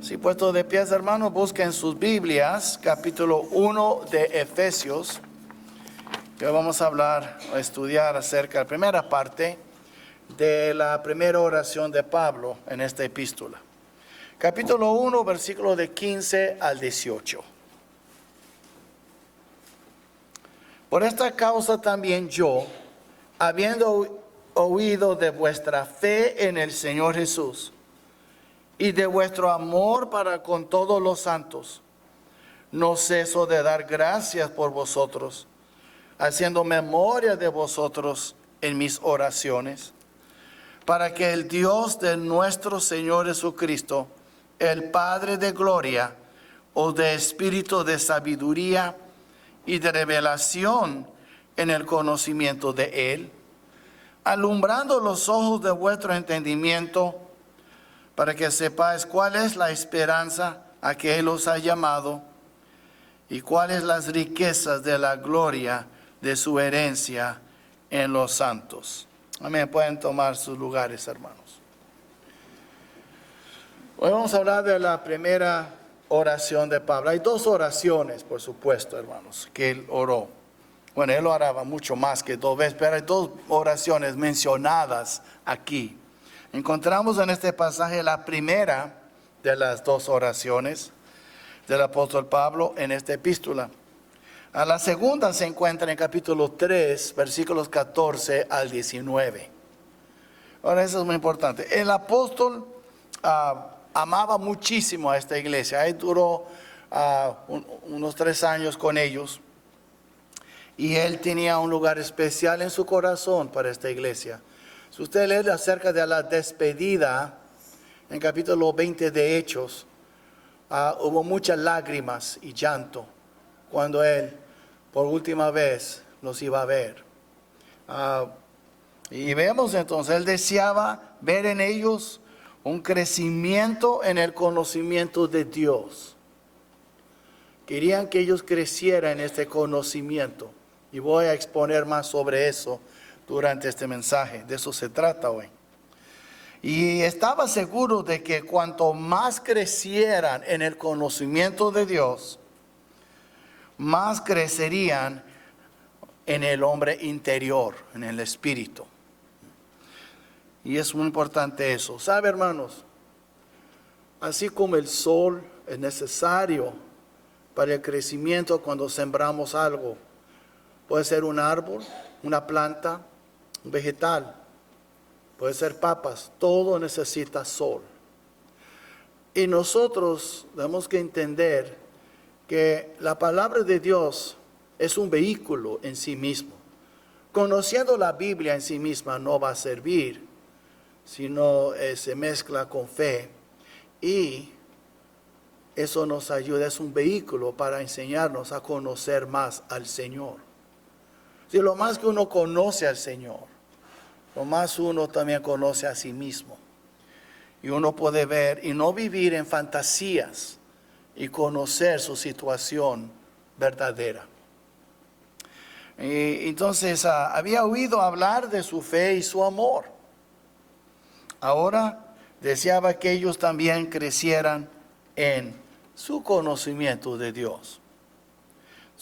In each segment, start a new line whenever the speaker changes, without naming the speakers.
Si puesto de pies, hermanos, busquen sus Biblias, capítulo 1 de Efesios. Que vamos a hablar, a estudiar acerca de la primera parte de la primera oración de Pablo en esta epístola. Capítulo 1, versículo de 15 al 18. Por esta causa también yo, habiendo oído de vuestra fe en el Señor Jesús, y de vuestro amor para con todos los santos, no ceso de dar gracias por vosotros, haciendo memoria de vosotros en mis oraciones, para que el Dios de nuestro Señor Jesucristo, el Padre de gloria, os dé espíritu de sabiduría y de revelación en el conocimiento de Él, alumbrando los ojos de vuestro entendimiento, para que sepáis cuál es la esperanza a que Él os ha llamado y cuáles las riquezas de la gloria de su herencia en los santos. Amén. Pueden tomar sus lugares, hermanos. Hoy vamos a hablar de la primera oración de Pablo. Hay dos oraciones, por supuesto, hermanos, que él oró. Bueno, él oraba mucho más que dos veces, pero hay dos oraciones mencionadas aquí. Encontramos en este pasaje la primera de las dos oraciones del apóstol Pablo en esta epístola. A la segunda se encuentra en capítulo 3, versículos 14 al 19. Ahora, eso es muy importante. El apóstol amaba muchísimo a esta iglesia. Él duró unos 3 años con ellos. Y él tenía un lugar especial en su corazón para esta iglesia. Si usted lee acerca de la despedida, en capítulo 20 de Hechos, hubo muchas lágrimas y llanto cuando él por última vez los iba a ver. Y vemos entonces, él deseaba ver en ellos un crecimiento en el conocimiento de Dios. Querían que ellos crecieran en este conocimiento. Y voy a exponer más sobre eso durante este mensaje. De eso se trata hoy. Y estaba seguro de que cuanto más crecieran en el conocimiento de Dios, más crecerían en el hombre interior, en el espíritu. Y es muy importante eso. ¿Sabe, hermanos? Así como el sol es necesario para el crecimiento cuando sembramos algo, puede ser un árbol, una planta, un vegetal, puede ser papas, todo necesita sol. Y nosotros tenemos que entender que la palabra de Dios es un vehículo en sí mismo. Conociendo la Biblia en sí misma no va a servir, sino se mezcla con fe. Y eso nos ayuda, es un vehículo para enseñarnos a conocer más al Señor. Si lo más que uno conoce al Señor, lo más uno también conoce a sí mismo. Y uno puede ver y no vivir en fantasías y conocer su situación verdadera. Y entonces había oído hablar de su fe y su amor. Ahora deseaba que ellos también crecieran en su conocimiento de Dios.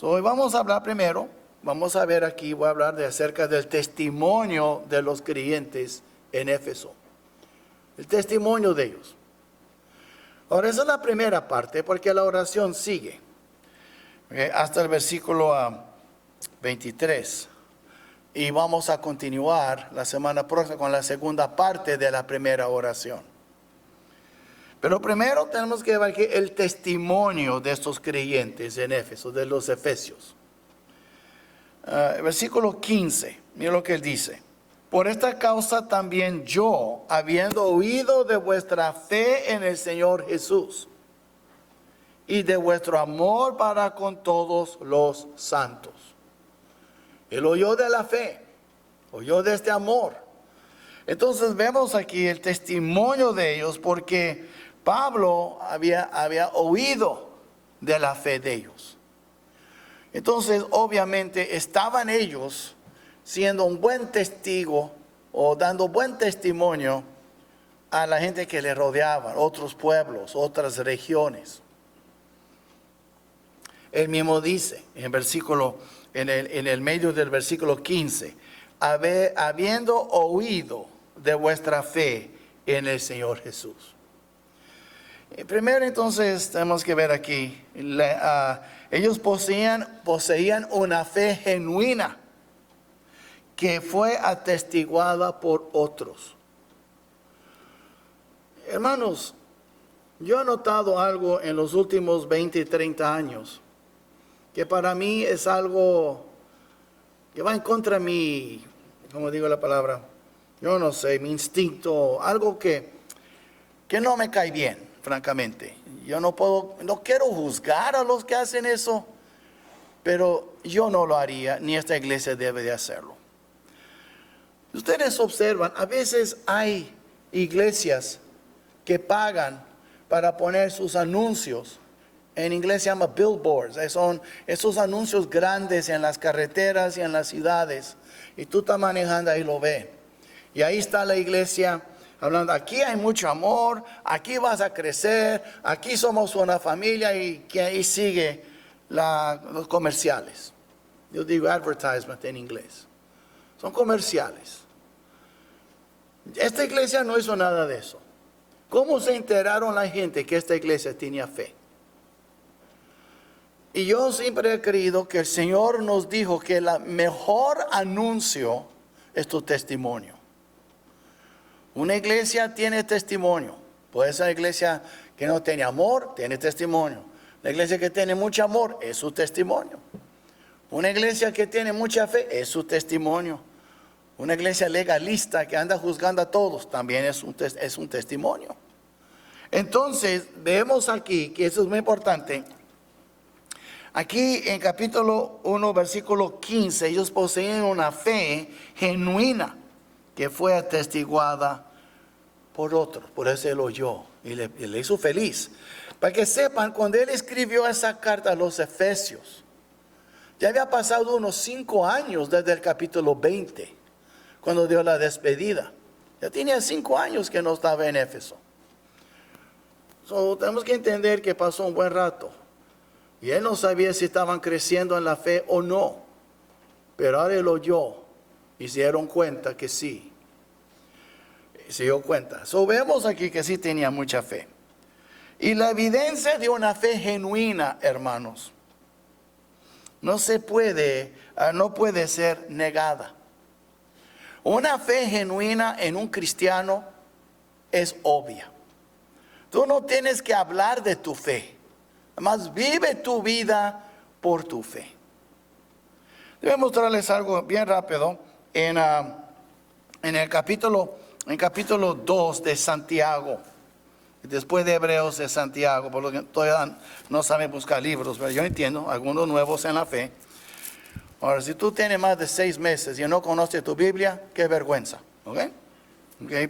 Hoy vamos a hablar primero. Vamos a ver aquí, voy a hablar acerca del testimonio de los creyentes en Éfeso. El testimonio de ellos. Ahora, esa es la primera parte, porque la oración sigue. Hasta el versículo 23. Y vamos a continuar la semana próxima con la segunda parte de la primera oración. Pero primero tenemos que ver aquí el testimonio de estos creyentes en Éfeso, de los efesios. Versículo 15, mira lo que él dice. Por esta causa también yo, habiendo oído de vuestra fe en el Señor Jesús y de vuestro amor para con todos los santos. Él oyó de la fe, oyó de este amor. Entonces vemos aquí el testimonio de ellos porque Pablo había oído de la fe de ellos. Entonces, obviamente, estaban ellos siendo un buen testigo o dando buen testimonio a la gente que le rodeaba, otros pueblos, otras regiones. Él mismo dice en el medio del versículo 15, habiendo oído de vuestra fe en el Señor Jesús. Primero entonces tenemos que ver aquí, ellos poseían una fe genuina que fue atestiguada por otros. Hermanos, yo he notado algo en los últimos 20 y 30 años, que para mí es algo que va en contra de mi, como digo la palabra, yo no sé, mi instinto, algo que no me cae bien, francamente. Yo no quiero juzgar a los que hacen eso, pero yo no lo haría, ni esta iglesia debe de hacerlo. Ustedes observan, a veces hay iglesias que pagan para poner sus anuncios. En inglés se llama billboards. Son esos anuncios grandes en las carreteras y en las ciudades. Y tú estás manejando ahí lo ves. Y ahí está la iglesia hablando, aquí hay mucho amor, aquí vas a crecer, aquí somos una familia, y que ahí sigue los comerciales. Yo digo advertisement en inglés. Son comerciales. Esta iglesia no hizo nada de eso. ¿Cómo se enteraron la gente que esta iglesia tenía fe? Y yo siempre he creído que el Señor nos dijo que el mejor anuncio es tu testimonio. Una iglesia tiene testimonio. Puede ser una iglesia que no tiene amor, tiene testimonio. La iglesia que tiene mucho amor es su testimonio. Una iglesia que tiene mucha fe es su testimonio. Una iglesia legalista que anda juzgando a todos también es un testimonio. Entonces, vemos aquí que eso es muy importante. Aquí en capítulo 1, versículo 15, ellos poseían una fe genuina que fue atestiguada por otros. Por eso él oyó y le hizo feliz. Para que sepan, cuando él escribió esa carta a los Efesios, ya había pasado unos 5 años desde el capítulo 20, cuando dio la despedida. Ya tenía 5 años que no estaba en Éfeso. Tenemos que entender que pasó un buen rato. Y él no sabía si estaban creciendo en la fe o no. Pero ahora él oyó y se dieron cuenta que sí. Se dio cuenta. Vemos aquí que sí tenía mucha fe. Y la evidencia de una fe genuina, hermanos, no puede ser negada. Una fe genuina en un cristiano es obvia. Tú no tienes que hablar de tu fe. Además, vive tu vida por tu fe. Debo mostrarles algo bien rápido en el capítulo 2 de Santiago. Después de Hebreos de Santiago, por lo que todavía no saben buscar libros, pero yo entiendo, algunos nuevos en la fe. Ahora, si tú tienes más de 6 meses y no conoces tu Biblia, qué vergüenza, ¿ok?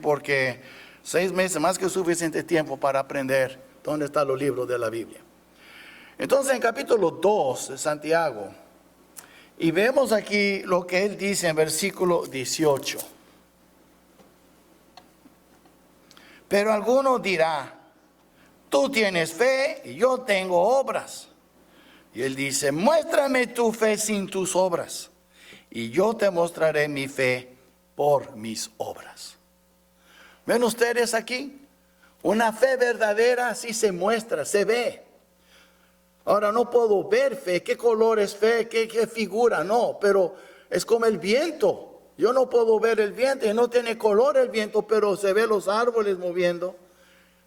Porque 6 meses más que suficiente tiempo para aprender dónde están los libros de la Biblia. Entonces, en capítulo 2 de Santiago, y vemos aquí lo que él dice en versículo 18. Pero alguno dirá, tú tienes fe y yo tengo obras. Y él dice, muéstrame tu fe sin tus obras, y yo te mostraré mi fe por mis obras. ¿Ven ustedes aquí? Una fe verdadera sí se muestra, se ve. Ahora no puedo ver fe, qué color es fe, qué figura, no, pero es como el viento. Yo no puedo ver el viento y no tiene color el viento, pero se ve los árboles moviendo.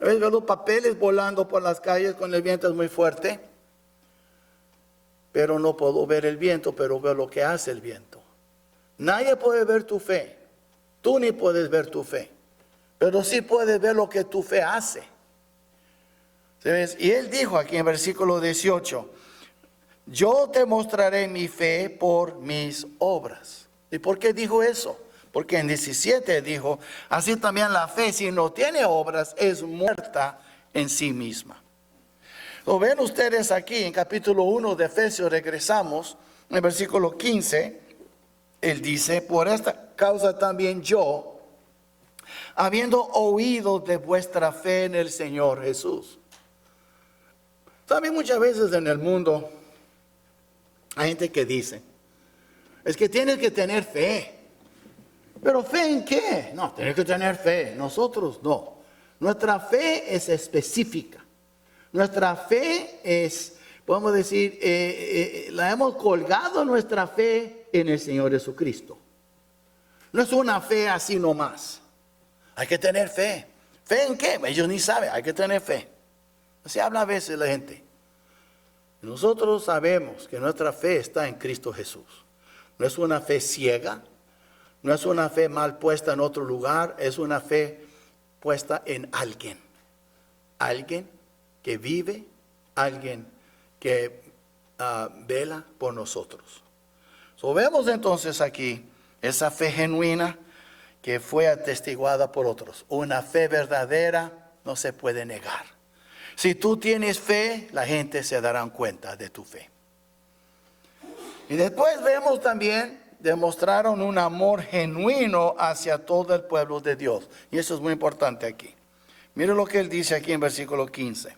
A veces veo los papeles volando por las calles con el viento es muy fuerte. Pero no puedo ver el viento, pero veo lo que hace el viento. Nadie puede ver tu fe. Tú ni puedes ver tu fe. Pero sí puedes ver lo que tu fe hace. ¿Sabes? Y él dijo aquí en versículo 18, yo te mostraré mi fe por mis obras. ¿Y por qué dijo eso? Porque en 17 dijo, así también la fe, si no tiene obras, es muerta en sí misma. Lo ven ustedes aquí en capítulo 1 de Efesios, regresamos, en el versículo 15, él dice, por esta causa también yo, habiendo oído de vuestra fe en el Señor Jesús. Saben, muchas veces en el mundo hay gente que dice, es que tienes que tener fe. ¿Pero fe en qué? No, tienes que tener fe. Nosotros no. Nuestra fe es específica. Nuestra fe es, podemos decir, la hemos colgado nuestra fe en el Señor Jesucristo. No es una fe así nomás. Hay que tener fe. ¿Fe en qué? Ellos ni saben, hay que tener fe. Así habla a veces la gente. Nosotros sabemos que nuestra fe está en Cristo Jesús. No es una fe ciega, no es una fe mal puesta en otro lugar, es una fe puesta en alguien. Alguien que vive, alguien que vela por nosotros. Vemos entonces aquí esa fe genuina que fue atestiguada por otros. Una fe verdadera no se puede negar. Si tú tienes fe, la gente se dará cuenta de tu fe. Y después vemos también, demostraron un amor genuino hacia todo el pueblo de Dios. Y eso es muy importante aquí. Mire lo que él dice aquí en versículo 15.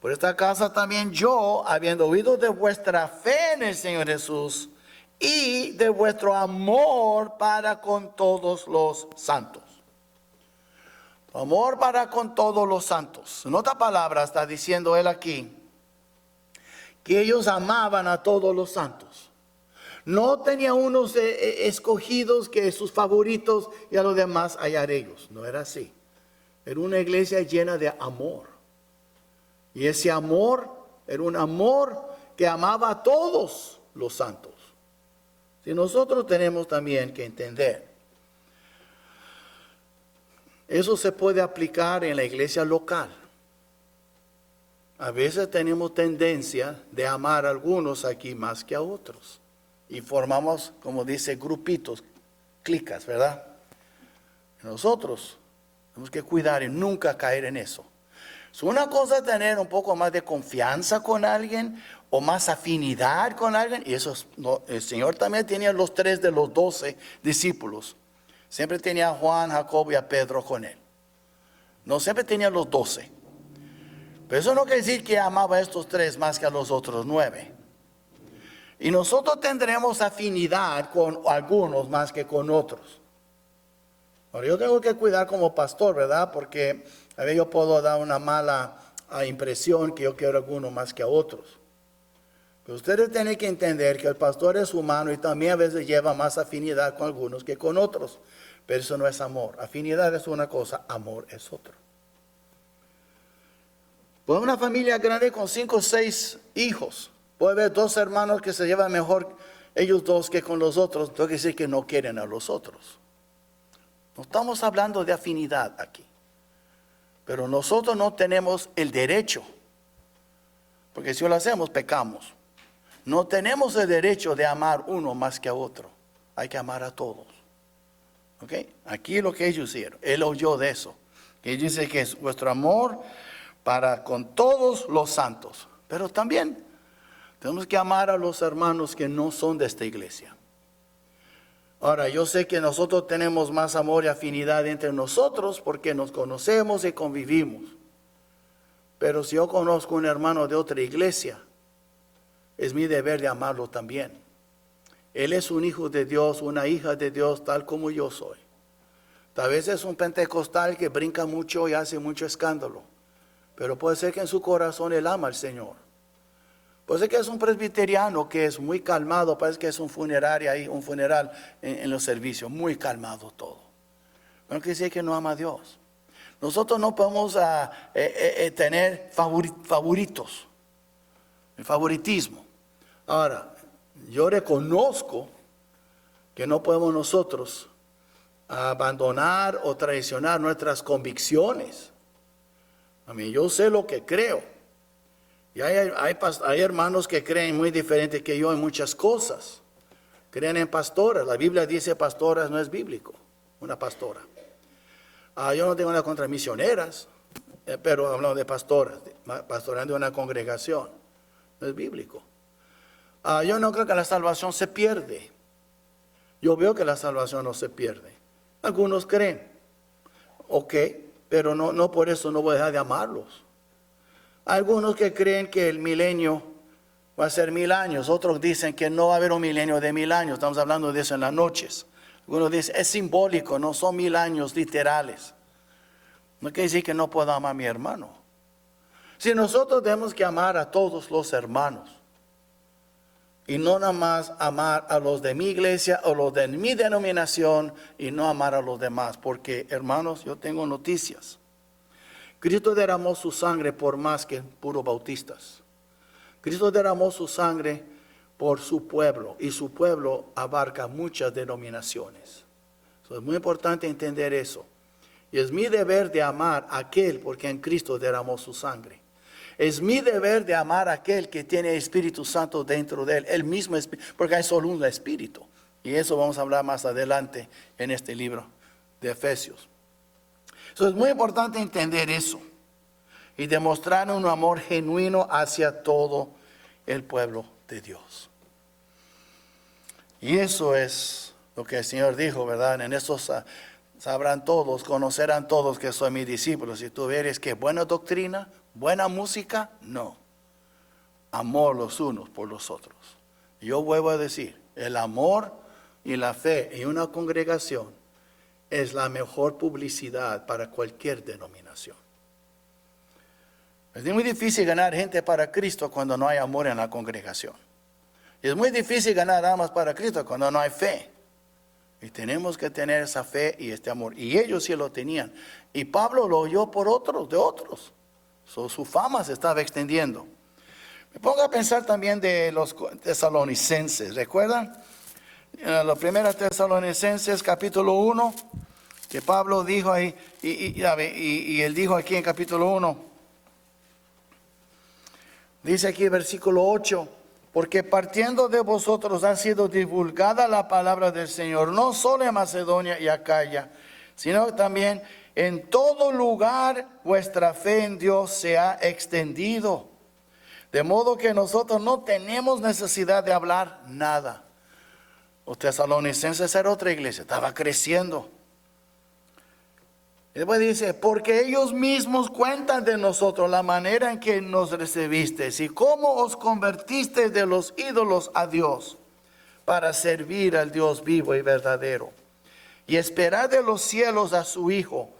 Por esta causa también yo, habiendo oído de vuestra fe en el Señor Jesús y de vuestro amor para con todos los santos. Amor para con todos los santos. En otra palabra está diciendo él aquí que ellos amaban a todos los santos. No tenía unos escogidos que sus favoritos y a los demás hallar ellos. No era así. Era una iglesia llena de amor. Y ese amor era un amor que amaba a todos los santos. Si nosotros tenemos también que entender, eso se puede aplicar en la iglesia local. A veces tenemos tendencia de amar a algunos aquí más que a otros. Y formamos, como dice, grupitos, clicas, ¿verdad? Nosotros tenemos que cuidar y nunca caer en eso. Es una cosa tener un poco más de confianza con alguien o más afinidad con alguien. Y eso el Señor también tenía los 3 de los 12 discípulos. Siempre tenía a Juan, Jacobo y a Pedro con él. No siempre tenía los 12. Pero eso no quiere decir que amaba a estos 3 más que a los otros 9. Y nosotros tendremos afinidad con algunos más que con otros. Ahora yo tengo que cuidar como pastor, ¿verdad? Porque a veces yo puedo dar una mala impresión que yo quiero a algunos más que a otros. Pero ustedes tienen que entender que el pastor es humano y también a veces lleva más afinidad con algunos que con otros. Pero eso no es amor. Afinidad es una cosa, amor es otra. Pues una familia grande con 5 o 6 hijos. Puede haber 2 hermanos que se llevan mejor ellos 2 que con los otros. Tengo que decir que no quieren a los otros. No estamos hablando de afinidad aquí. Pero nosotros no tenemos el derecho. Porque si lo hacemos, pecamos. No tenemos el derecho de amar uno más que a otro. Hay que amar a todos. ¿Ok? Aquí es lo que ellos hicieron. Él oyó de eso. Que dice que es vuestro amor para con todos los santos. Pero también tenemos que amar a los hermanos que no son de esta iglesia. Ahora, yo sé que nosotros tenemos más amor y afinidad entre nosotros porque nos conocemos y convivimos. Pero si yo conozco un hermano de otra iglesia, es mi deber de amarlo también. Él es un hijo de Dios, una hija de Dios, tal como yo soy. Tal vez es un pentecostal que brinca mucho y hace mucho escándalo. Pero puede ser que en su corazón él ama al Señor. Puede ser que es un presbiteriano que es muy calmado, parece que es un funerario ahí, un funeral en los servicios, muy calmado todo. Pero quiere decir que no ama a Dios. Nosotros no podemos tener favoritos, el favoritismo. Ahora, yo reconozco que no podemos nosotros abandonar o traicionar nuestras convicciones. Yo sé lo que creo. Y hay hermanos que creen muy diferente que yo en muchas cosas. Creen en pastoras. La Biblia dice pastoras, no es bíblico. Una pastora. Yo no tengo nada contra misioneras, pero hablando de pastoras, pastorando una congregación. No es bíblico. Yo no creo que la salvación se pierde. Yo veo que la salvación no se pierde. Algunos creen. Ok, pero no por eso no voy a dejar de amarlos. Algunos que creen que el milenio va a ser 1000 años, otros dicen que no va a haber un milenio de 1000 años, estamos hablando de eso en las noches. Algunos dicen, es simbólico, no son 1000 años literales. No quiere decir que no pueda amar a mi hermano. Si nosotros tenemos que amar a todos los hermanos, y no nada más amar a los de mi iglesia o los de mi denominación y no amar a los demás, porque hermanos, yo tengo noticias. Cristo derramó su sangre por más que puros bautistas. Cristo derramó su sangre por su pueblo y su pueblo abarca muchas denominaciones. Es muy importante entender eso. Y es mi deber de amar a aquel porque en Cristo derramó su sangre. Es mi deber de amar a aquel que tiene Espíritu Santo dentro de él, el mismo Espíritu, porque hay solo un Espíritu. Y eso vamos a hablar más adelante en este libro de Efesios. Es muy importante entender eso y demostrar un amor genuino hacia todo el pueblo de Dios. Y eso es lo que el Señor dijo, ¿verdad? En estos sabrán todos, conocerán todos que soy mis discípulos. Si tú eres que buena doctrina, buena música, no. Amor los unos por los otros. Yo vuelvo a decir, el amor y la fe en una congregación es la mejor publicidad para cualquier denominación. Es muy difícil ganar gente para Cristo cuando no hay amor en la congregación. Es muy difícil ganar almas para Cristo cuando no hay fe. Y tenemos que tener esa fe y este amor. Y ellos sí lo tenían. Y Pablo lo oyó por otros, de otros. Su fama se estaba extendiendo. Me pongo a pensar también de los tesalonicenses. ¿Recuerdan? Los primeros tesalonicenses, capítulo 1, que Pablo dijo ahí, y él dijo aquí en capítulo 1, dice aquí versículo 8, porque partiendo de vosotros ha sido divulgada la palabra del Señor, no solo en Macedonia y Acaya, sino también en todo lugar vuestra fe en Dios se ha extendido. De modo que nosotros no tenemos necesidad de hablar nada. Los tesalonicenses era otra iglesia, estaba creciendo. Y después dice, porque ellos mismos cuentan de nosotros la manera en que nos recibisteis y cómo os convertisteis de los ídolos a Dios para servir al Dios vivo y verdadero. Y esperad de los cielos a su Hijo,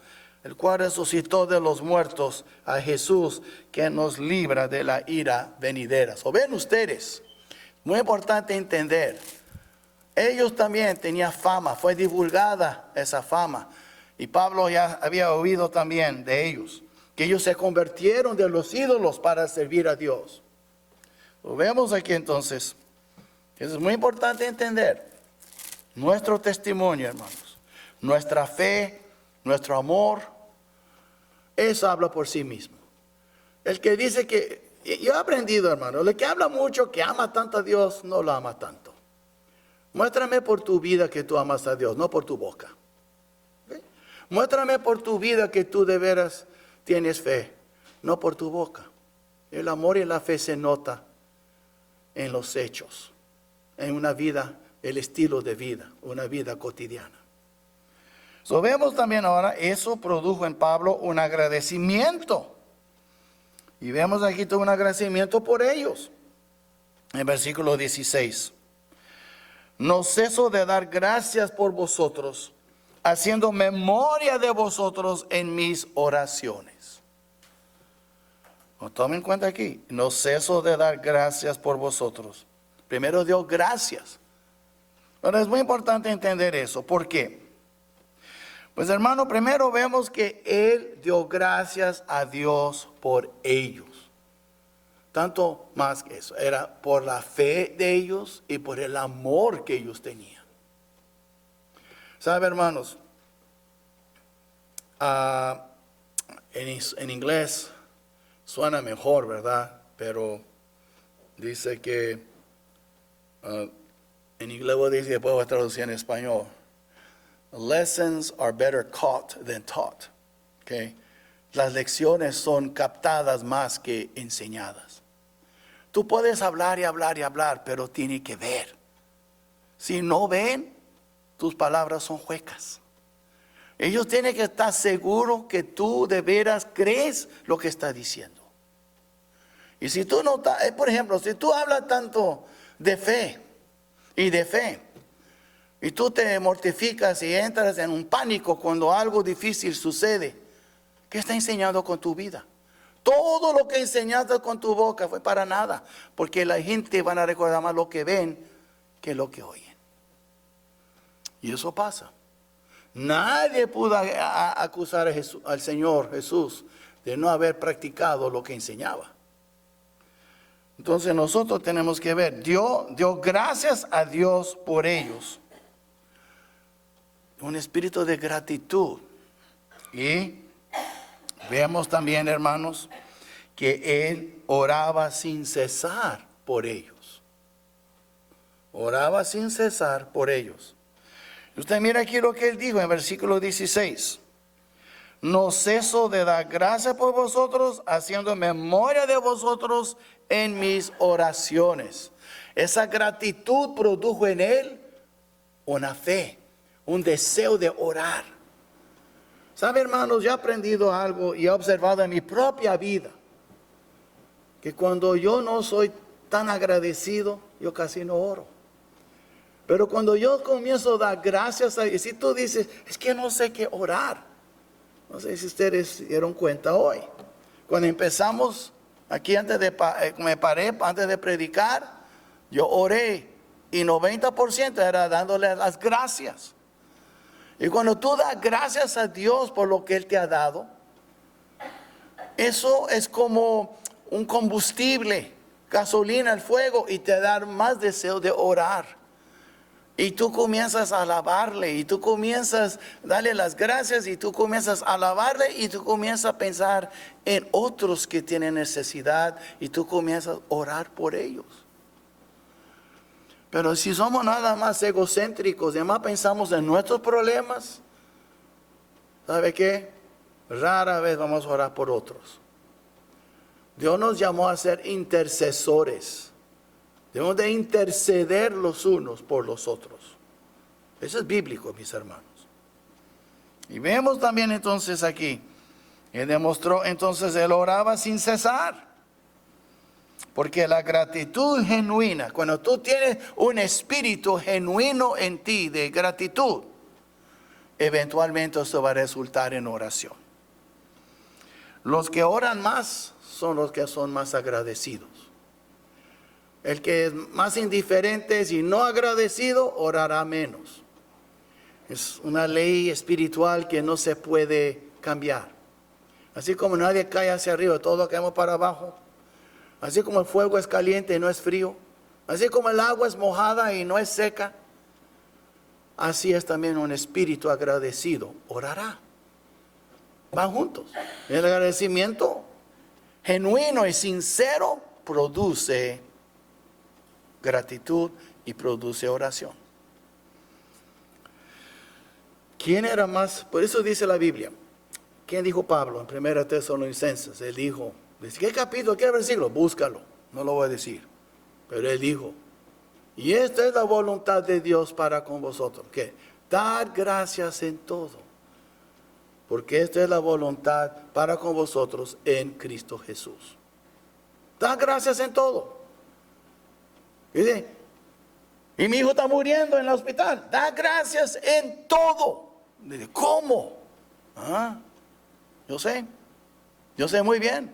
el cual resucitó de los muertos, a Jesús, que nos libra de la ira venidera. ¿O ven ustedes? Muy importante entender. Ellos también tenían fama, fue divulgada esa fama. Y Pablo ya había oído también de ellos, que ellos se convirtieron de los ídolos para servir a Dios. Lo vemos aquí entonces. Eso es muy importante entender. Nuestro testimonio, hermanos, nuestra fe, nuestro amor, eso habla por sí mismo. El que dice que, yo he aprendido, hermano, el que habla mucho, que ama tanto a Dios, no lo ama tanto. Muéstrame por tu vida que tú amas a Dios, no por tu boca. ¿Okay? Muéstrame por tu vida que tú de veras tienes fe, no por tu boca. El amor y la fe se nota en los hechos, en una vida, el estilo de vida, una vida cotidiana. So, vemos también ahora, eso produjo en Pablo un agradecimiento. Y vemos aquí todo un agradecimiento por ellos. En versículo 16. No ceso de dar gracias por vosotros, haciendo memoria de vosotros en mis oraciones. No tomen en cuenta aquí, no ceso de dar gracias por vosotros. Primero dio gracias. Pero es muy importante entender eso. ¿Por qué? Pues hermano, primero vemos que él dio gracias a Dios por ellos. Tanto más que eso, era por la fe de ellos y por el amor que ellos tenían. ¿Sabe, hermanos? En inglés suena mejor, ¿verdad? Pero dice que, en inglés voy a decir, después voy a traducir en español. Lessons are better caught than taught. Okay? Las lecciones son captadas más que enseñadas. Tú puedes hablar y hablar y hablar, pero tiene que ver. Si no ven, tus palabras son huecas. Ellos tienen que estar seguros que tú de veras crees lo que está diciendo. Y si tú no, por ejemplo, si tú hablas tanto de fe y de fe, y tú te mortificas y entras en un pánico cuando algo difícil sucede, ¿qué está enseñando con tu vida? Todo lo que enseñaste con tu boca fue para nada, porque la gente van a recordar más lo que ven que lo que oyen. Y eso pasa. Nadie pudo acusar al Señor Jesús de no haber practicado lo que enseñaba. Entonces nosotros tenemos que ver, dio gracias a Dios por ellos. Un espíritu de gratitud. Y vemos también, hermanos, que Él oraba sin cesar por ellos. Oraba sin cesar por ellos. Usted mira aquí lo que Él dijo en versículo 16. No ceso de dar gracias por vosotros, haciendo memoria de vosotros en mis oraciones. Esa gratitud produjo en Él una fe, un deseo de orar. ¿Sabe, hermanos? Yo he aprendido algo y he observado en mi propia vida, que cuando yo no soy tan agradecido, yo casi no oro. Pero cuando yo comienzo a dar gracias a Dios, si tú dices, es que no sé qué orar. No sé si ustedes se dieron cuenta hoy. Cuando empezamos, aquí antes de predicar, yo oré y 90% era dándole las gracias. Y cuando tú das gracias a Dios por lo que Él te ha dado, eso es como un combustible, gasolina al fuego, y te da más deseo de orar. Y tú comienzas a alabarle, y tú comienzas a darle las gracias, y tú comienzas a alabarle, y tú comienzas a pensar en otros que tienen necesidad, y tú comienzas a orar por ellos. Pero si somos nada más egocéntricos, y además pensamos en nuestros problemas, ¿sabe qué? Rara vez vamos a orar por otros. Dios nos llamó a ser intercesores. Debemos de interceder los unos por los otros. Eso es bíblico, mis hermanos. Y vemos también entonces aquí, Él demostró entonces, Él oraba sin cesar. Porque la gratitud genuina, cuando tú tienes un espíritu genuino en ti de gratitud, eventualmente eso va a resultar en oración. Los que oran más son los que son más agradecidos. El que es más indiferente y no agradecido, orará menos. Es una ley espiritual que no se puede cambiar. Así como nadie cae hacia arriba, todos caemos para abajo. Así como el fuego es caliente y no es frío. Así como el agua es mojada y no es seca. Así es también un espíritu agradecido. Orará. Van juntos. El agradecimiento genuino y sincero produce gratitud y produce oración. ¿Quién era más? Por eso dice la Biblia. ¿Quién dijo Pablo en 1 Tesalonicenses? Él dijo, ¿qué capítulo, qué versículo? Búscalo, no lo voy a decir. Pero él dijo, y esta es la voluntad de Dios para con vosotros, que dar gracias en todo. Porque esta es la voluntad para con vosotros en Cristo Jesús. Da gracias en todo. Y mi hijo está muriendo en el hospital. Da gracias en todo. Dice, ¿cómo? Yo sé muy bien.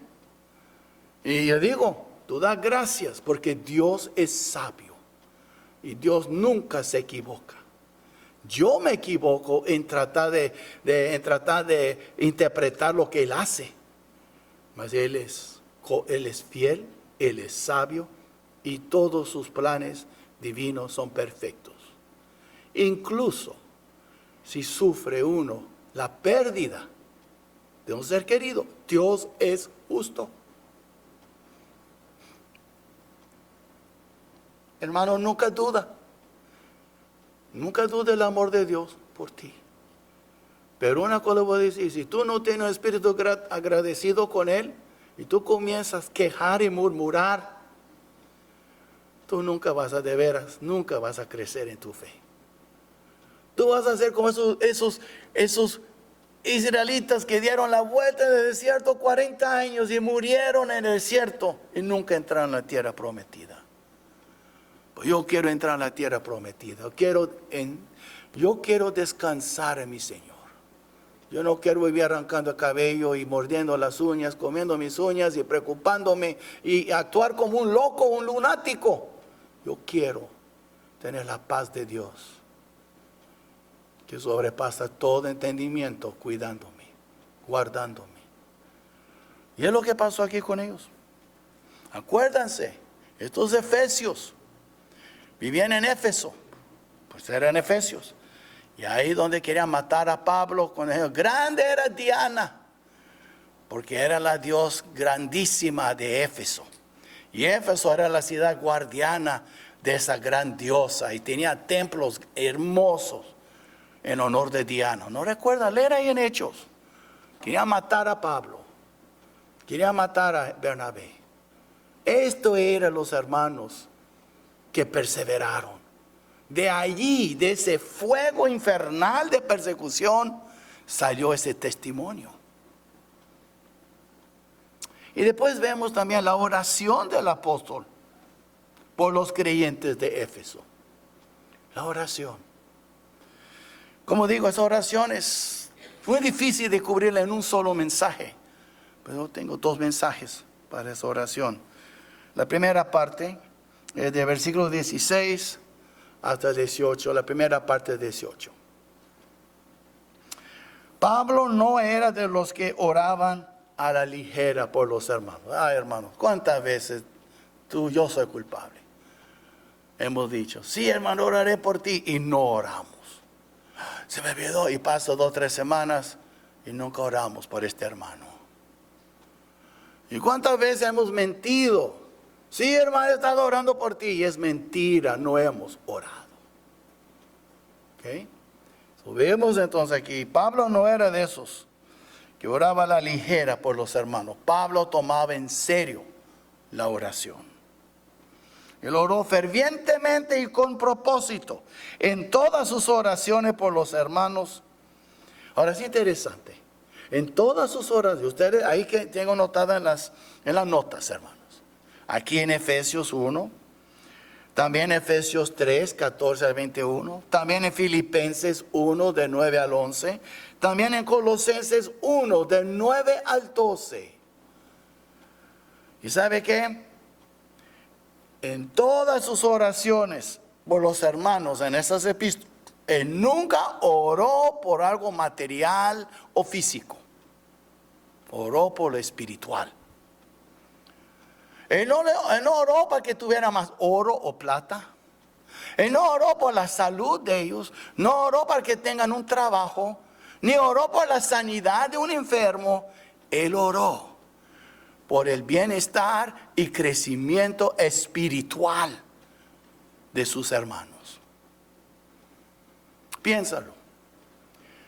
Y yo digo, tú das gracias porque Dios es sabio. Y Dios nunca se equivoca. Yo me equivoco en tratar de interpretar lo que Él hace. Mas Él es fiel, Él es sabio. Y todos sus planes divinos son perfectos. Incluso si sufre uno la pérdida de un ser querido, Dios es justo. Hermano, nunca duda el amor de Dios por ti. Pero una cosa voy a decir, si tú no tienes un espíritu agradecido con Él, y tú comienzas a quejar y murmurar, tú nunca vas a crecer en tu fe. Tú vas a ser como esos israelitas que dieron la vuelta en el desierto 40 años y murieron en el desierto y nunca entraron a la tierra prometida. Pues yo quiero entrar a la tierra prometida. Yo quiero descansar en mi Señor. Yo no quiero vivir arrancando el cabello y mordiendo las uñas, comiendo mis uñas y preocupándome y actuar como un loco, un lunático. Yo quiero tener la paz de Dios, que sobrepasa todo entendimiento, cuidándome, guardándome. Y es lo que pasó aquí con ellos. Acuérdense, estos efesios vivían en Éfeso, pues eran efesios. Y ahí donde querían matar a Pablo, con ellos, grande era Diana, porque era la diosa grandísima de Éfeso. Y Éfeso era la ciudad guardiana de esa gran diosa y tenía templos hermosos en honor de Diana. ¿No recuerda? Leer ahí en Hechos. Querían matar a Pablo, querían matar a Bernabé. Esto eran los hermanos que perseveraron. De allí, de ese fuego infernal de persecución, salió ese testimonio. Y después vemos también la oración del apóstol por los creyentes de Éfeso. La oración. Como digo, esa oración es muy difícil de cubrirla en un solo mensaje. Pero tengo 2 mensajes para esa oración. La primera parte es de versículo 16 hasta 18, la primera parte de 18. Pablo no era de los que oraban a la ligera por los hermanos. Hermanos, ¿cuántas veces yo soy culpable? Hemos dicho, sí, hermano, oraré por ti, y no oramos. Se me olvidó y paso 2 o 3 semanas y nunca oramos por este hermano. ¿Y cuántas veces hemos mentido? Sí, hermano, he estado orando por ti, y es mentira, no hemos orado. ¿Ok? Vemos entonces aquí, Pablo no era de esos que oraba a la ligera por los hermanos. Pablo tomaba en serio la oración. Él oró fervientemente y con propósito en todas sus oraciones por los hermanos. Ahora es interesante, en todas sus oraciones, ustedes ahí que tengo notada en las notas, hermanos. Aquí en Efesios 1, también Efesios 3, 14 al 21, también en Filipenses 1, de 9 al 11, también en Colosenses 1, de 9 al 12. ¿Y sabe qué? En todas sus oraciones por los hermanos en esas epístolas, él nunca oró por algo material o físico. Oró por lo espiritual. Él no oró para que tuviera más oro o plata. Él no oró por la salud de ellos. No oró para que tengan un trabajo. Ni oró por la sanidad de un enfermo. Él oró por el bienestar y crecimiento espiritual de sus hermanos. Piénsalo.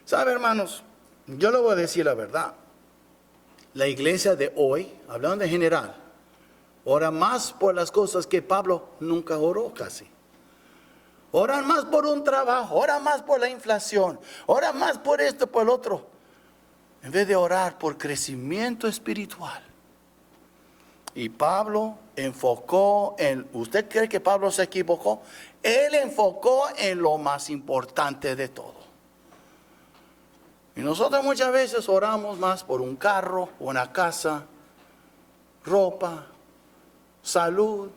¿Sabe, hermanos? Yo le voy a decir la verdad. La iglesia de hoy, hablando en general, ora más por las cosas que Pablo nunca oró casi. Oran más por un trabajo, oran más por la inflación, oran más por esto, por el otro, en vez de orar por crecimiento espiritual. Y Pablo enfocó en, ¿usted cree que Pablo se equivocó? Él enfocó en lo más importante de todo. Y nosotros muchas veces oramos más por un carro, una casa, ropa, salud.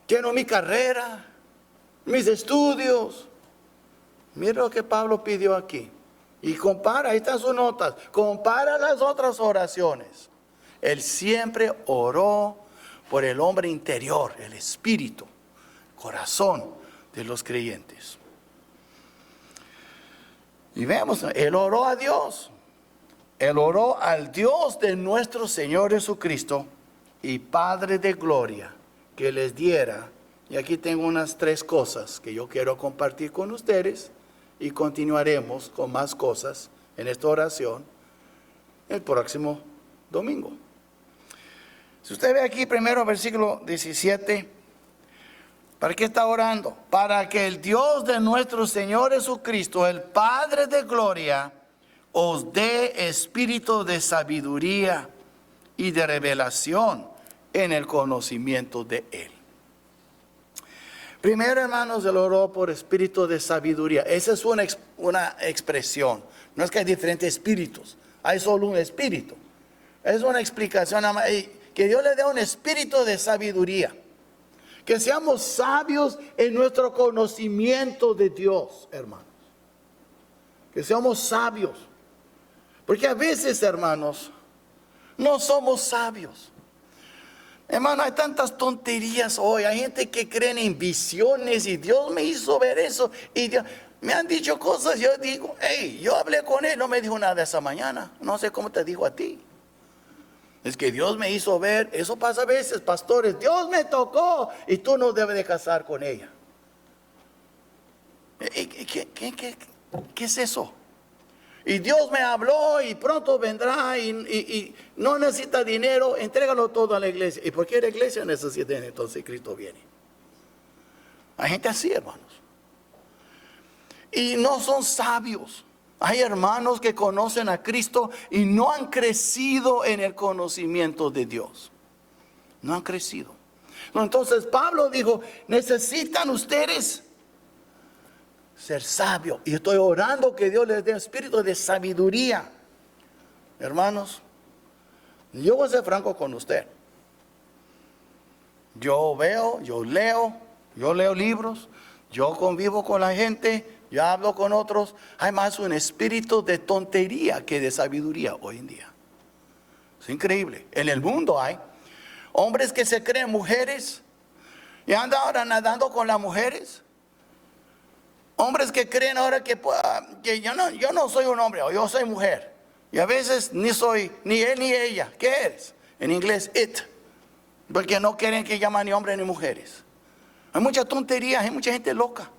Quiero mi carrera, mis estudios. Mira lo que Pablo pidió aquí. Y compara, ahí están sus notas. Compara las otras oraciones. Él siempre oró por el hombre interior, el espíritu, corazón de los creyentes. Y vemos, él oró a Dios. Él oró al Dios de nuestro Señor Jesucristo y Padre de gloria, que les diera. Y aquí tengo unas 3 cosas que yo quiero compartir con ustedes y continuaremos con más cosas en esta oración el próximo domingo. Si usted ve aquí primero versículo 17, ¿para qué está orando? Para que el Dios de nuestro Señor Jesucristo, el Padre de gloria, os dé espíritu de sabiduría y de revelación en el conocimiento de Él. Primero, hermanos, Él oró por espíritu de sabiduría. Esa es una expresión. No es que hay diferentes espíritus, hay solo un espíritu. Es una explicación, que Dios le dé un espíritu de sabiduría. Que seamos sabios en nuestro conocimiento de Dios, hermanos. Que seamos sabios. Porque a veces, hermanos, no somos sabios. Hermano, hay tantas tonterías hoy. Hay gente que cree en visiones y Dios me hizo ver eso. Y Dios, me han dicho cosas. Yo digo, hey, yo hablé con él. No me dijo nada esa mañana. No sé cómo te dijo a ti. Es que Dios me hizo ver. Eso pasa a veces, pastores. Dios me tocó y tú no debes de casar con ella. ¿Qué es eso? Y Dios me habló y pronto vendrá y no necesita dinero, entrégalo todo a la iglesia. ¿Y por qué la iglesia necesita? Entonces Cristo viene. Hay gente así, hermanos. Y no son sabios. Hay hermanos que conocen a Cristo y no han crecido en el conocimiento de Dios. No han crecido. Entonces Pablo dijo, necesitan ustedes ser sabio. Y estoy orando que Dios les dé espíritu de sabiduría. Hermanos, yo voy a ser franco con usted. Yo veo, yo leo libros, yo convivo con la gente, yo hablo con otros. Hay más un espíritu de tontería que de sabiduría hoy en día. Es increíble. En el mundo hay hombres que se creen mujeres y andan ahora nadando con las mujeres. Hombres que creen ahora que yo no soy un hombre, yo soy mujer. Y a veces ni soy ni él ni ella. ¿Qué eres? En inglés, it. Porque no quieren que llamen ni hombres ni mujeres. Hay mucha tontería, hay mucha gente loca.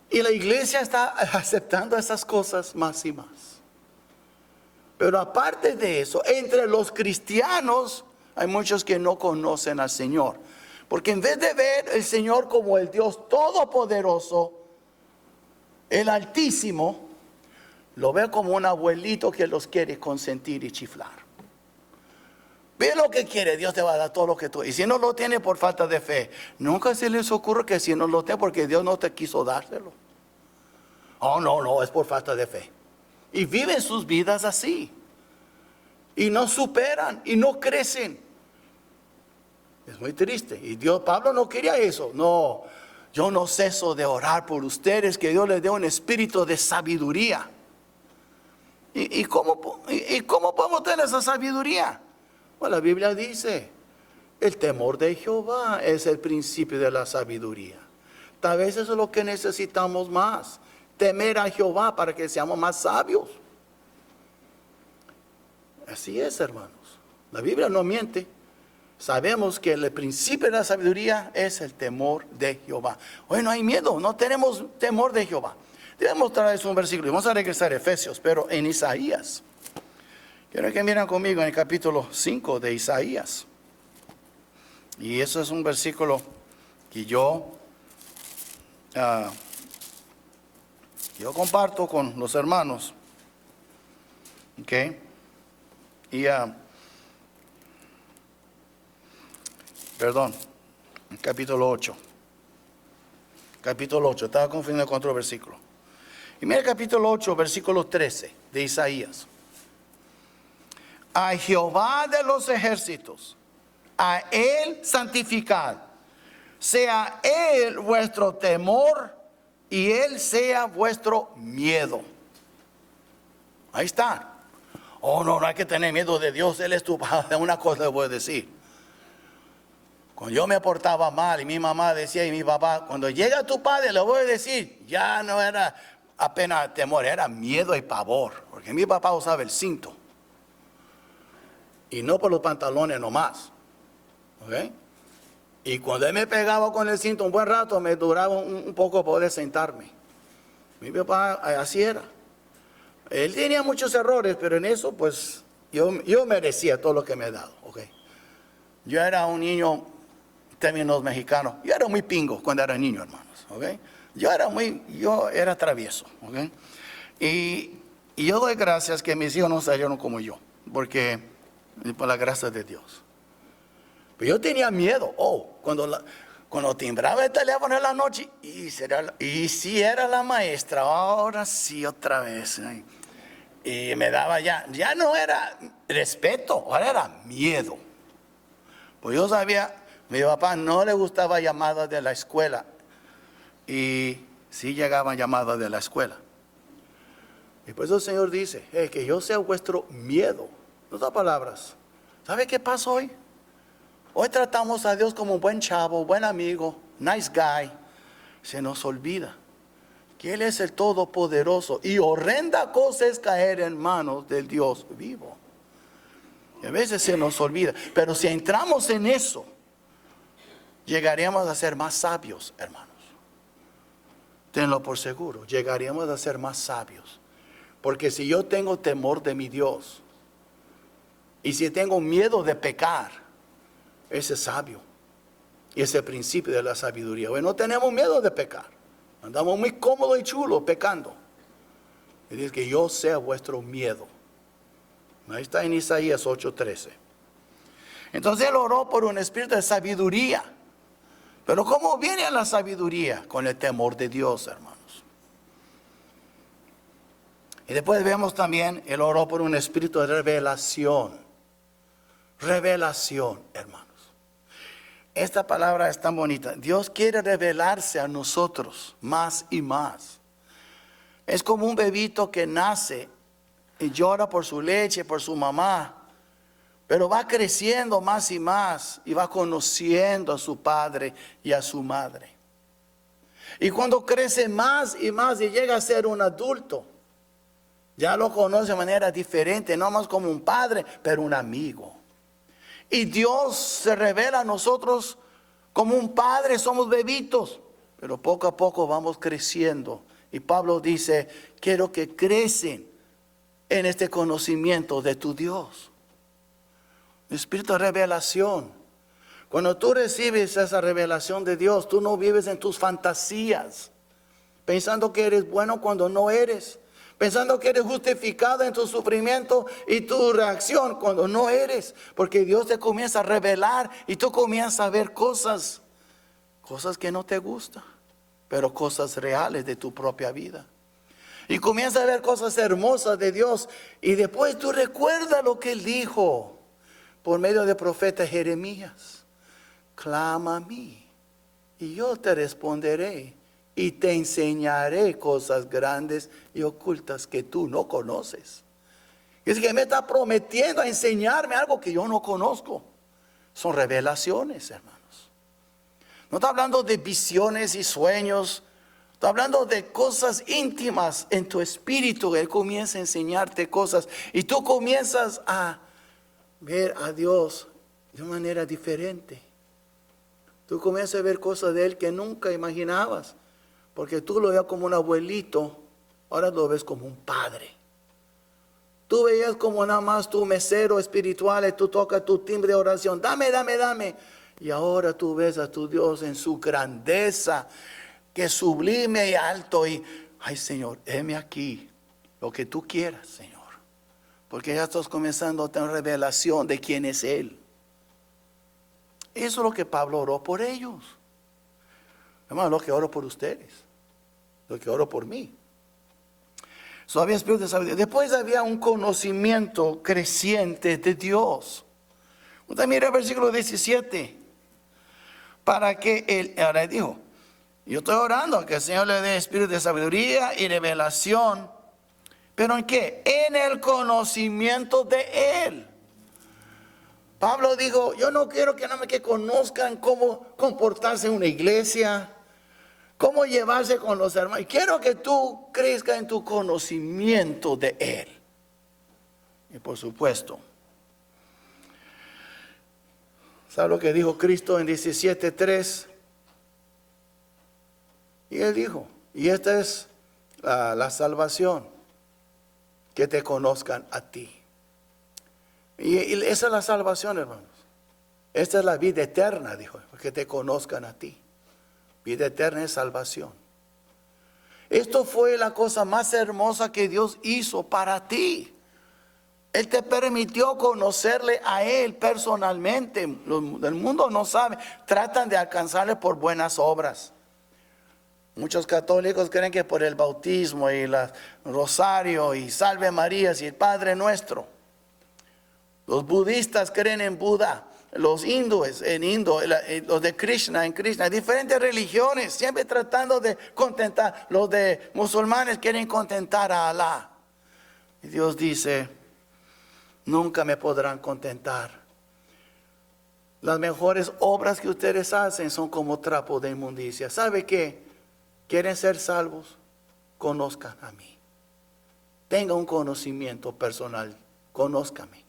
Y la iglesia está aceptando esas cosas más y más. Pero aparte de eso, entre los cristianos hay muchos que no conocen al Señor. Porque en vez de ver el Señor como el Dios todopoderoso, el Altísimo, lo ve como un abuelito que los quiere consentir y chiflar. Ve lo que quiere, Dios te va a dar todo lo que tú. Y si no lo tiene por falta de fe, nunca se les ocurre que si no lo tiene porque Dios no te quiso dárselo. Oh, no, es por falta de fe. Y viven sus vidas así. Y no superan y no crecen. Es muy triste. Y Pablo no quería eso. No, yo no ceso de orar por ustedes, que Dios les dé un espíritu de sabiduría. ¿Y cómo podemos tener esa sabiduría? Bueno, la Biblia dice, el temor de Jehová es el principio de la sabiduría. Tal vez eso es lo que necesitamos más. Temer a Jehová para que seamos más sabios. Así es, hermanos. La Biblia no miente. Sabemos que el principio de la sabiduría es el temor de Jehová. Hoy no hay miedo, no tenemos temor de Jehová. Debemos traer un versículo. Vamos a regresar a Efesios, pero en Isaías. Quiero que miren conmigo en el capítulo 5 de Isaías. Y eso es un versículo que yo comparto con los hermanos. ¿Ok? Y capítulo 8. Capítulo 8, estaba confundiendo con otro versículo. Y mira el capítulo 8, versículo 13 de Isaías. A Jehová de los ejércitos, a Él santificad, sea Él vuestro temor y Él sea vuestro miedo. Ahí está. Oh, no hay que tener miedo de Dios, Él es tu padre. Una cosa le voy a decir. Cuando yo me portaba mal y mi mamá decía y mi papá, cuando llega tu padre le voy a decir, ya no era apenas temor, era miedo y pavor. Porque mi papá usaba el cinto. Y no por los pantalones nomás. ¿Ok? Y cuando él me pegaba con el cinto un buen rato, me duraba un poco poder sentarme. Mi papá así era. Él tenía muchos errores, pero en eso pues yo merecía todo lo que me ha dado. ¿Ok? Yo era un niño, en términos mexicanos, yo era muy pingo cuando era niño, hermanos. ¿Ok? Yo era travieso. ¿Ok? Y yo doy gracias que mis hijos no salieron como yo, porque por la gracia de Dios. Pero yo tenía miedo, cuando timbraba el teléfono en la noche, y si era la maestra, ahora sí otra vez. Y me daba ya no era respeto, ahora era miedo. Pues yo sabía, mi papá no le gustaba llamadas de la escuela, y sí llegaban llamadas de la escuela. Y por eso el Señor dice, que yo sea vuestro miedo. En otras palabras, ¿sabe qué pasa hoy? Hoy tratamos a Dios como un buen chavo, buen amigo, nice guy. Se nos olvida que Él es el Todopoderoso, y horrenda cosa es caer en manos del Dios vivo. Y a veces se nos olvida, pero si entramos en eso, llegaremos a ser más sabios, hermanos. Tenlo por seguro, llegaremos a ser más sabios. Porque si yo tengo temor de mi Dios, y si tengo miedo de pecar, ese es sabio. Y ese es el principio de la sabiduría. Hoy no tenemos miedo de pecar. Andamos muy cómodos y chulos pecando. Y dice que yo sea vuestro miedo. Ahí está en Isaías 8:13. Entonces él oró por un espíritu de sabiduría. Pero ¿cómo viene la sabiduría? Con el temor de Dios, hermanos. Y después vemos también, él oró por un espíritu de revelación. Revelación, hermanos. Esta palabra es tan bonita. Dios quiere revelarse a nosotros más y más. Es como un bebito que nace y llora por su leche, por su mamá. Pero va creciendo más y más y va conociendo a su padre y a su madre. Y cuando crece más y más y llega a ser un adulto, ya lo conoce de manera diferente, no más como un padre, pero un amigo. Y Dios se revela a nosotros como un padre, somos bebitos, pero poco a poco vamos creciendo. Y Pablo dice, quiero que crecen en este conocimiento de tu Dios. Espíritu de revelación. Cuando tú recibes esa revelación de Dios, tú no vives en tus fantasías, pensando que eres bueno cuando no eres. Pensando que eres justificado en tu sufrimiento y tu reacción cuando no eres. Porque Dios te comienza a revelar y tú comienzas a ver cosas que no te gustan, pero cosas reales de tu propia vida. Y comienzas a ver cosas hermosas de Dios. Y después tú recuerdas lo que Él dijo por medio del profeta Jeremías. Clama a mí y yo te responderé. Y te enseñaré cosas grandes y ocultas que tú no conoces. Es que me está prometiendo a enseñarme algo que yo no conozco. Son revelaciones, hermanos. No está hablando de visiones y sueños. Está hablando de cosas íntimas en tu espíritu. Él comienza a enseñarte cosas. Y tú comienzas a ver a Dios de una manera diferente. Tú comienzas a ver cosas de Él que nunca imaginabas. Porque tú lo veías como un abuelito, ahora lo ves como un padre. Tú veías como nada más tu mesero espiritual, tú tocas tu timbre de oración, dame, dame, dame. Y ahora tú ves a tu Dios en su grandeza, que es sublime y alto. Y, ay Señor, heme aquí, lo que tú quieras, Señor. Porque ya estás comenzando a tener revelación de quién es Él. Eso es lo que Pablo oró por ellos. Hermano, lo que oro por ustedes, lo que oro por mí. Había espíritu de sabiduría. Después había un conocimiento creciente de Dios. Usted mira el versículo 17. Para que Él, ahora dijo, yo estoy orando que el Señor le dé espíritu de sabiduría y revelación. ¿Pero en qué? En el conocimiento de Él. Pablo dijo, yo no quiero que nada más que conozcan cómo comportarse en una iglesia, cómo llevarse con los hermanos. Quiero que tú crezcas en tu conocimiento de Él. Y por supuesto, ¿sabe lo que dijo Cristo en 17:3? Y Él dijo, y esta es la salvación, que te conozcan a ti. Y esa es la salvación, hermanos. Esta es la vida eterna, dijo, que te conozcan a ti. Vida eterna es salvación. Esto fue la cosa más hermosa que Dios hizo para ti. Él te permitió conocerle a Él personalmente. El mundo no sabe. Tratan de alcanzarle por buenas obras. Muchos católicos creen que por el bautismo y el rosario y Salve María y el Padre Nuestro. Los budistas creen en Buda. Los hindúes en Indo, los de Krishna en Krishna, diferentes religiones, siempre tratando de contentar. Los de musulmanes quieren contentar a Alá. Y Dios dice, nunca me podrán contentar. Las mejores obras que ustedes hacen son como trapo de inmundicia. ¿Sabe qué? ¿Quieren ser salvos? Conozcan a mí. Tenga un conocimiento personal. Conózcame.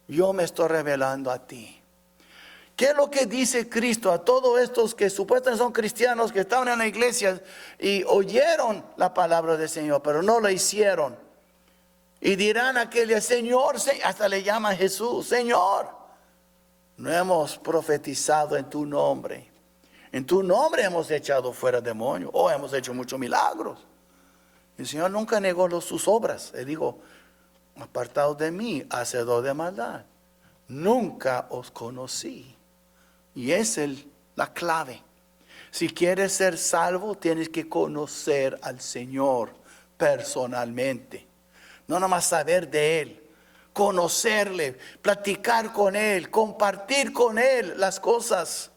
Yo me estoy revelando a ti. ¿Qué es lo que dice Cristo a todos estos que supuestamente son cristianos, que estaban en la iglesia y oyeron la palabra del Señor, pero no lo hicieron? Y dirán aquel Señor, hasta le llaman Jesús, Señor, no hemos profetizado en tu nombre. En tu nombre hemos echado fuera demonios, o hemos hecho muchos milagros. El Señor nunca negó sus obras. Él dijo, apartados de mí, hacedor de maldad, nunca os conocí. Y es la clave. Si quieres ser salvo, tienes que conocer al Señor personalmente. No nomás saber de Él, conocerle, platicar con Él, compartir con Él las cosas.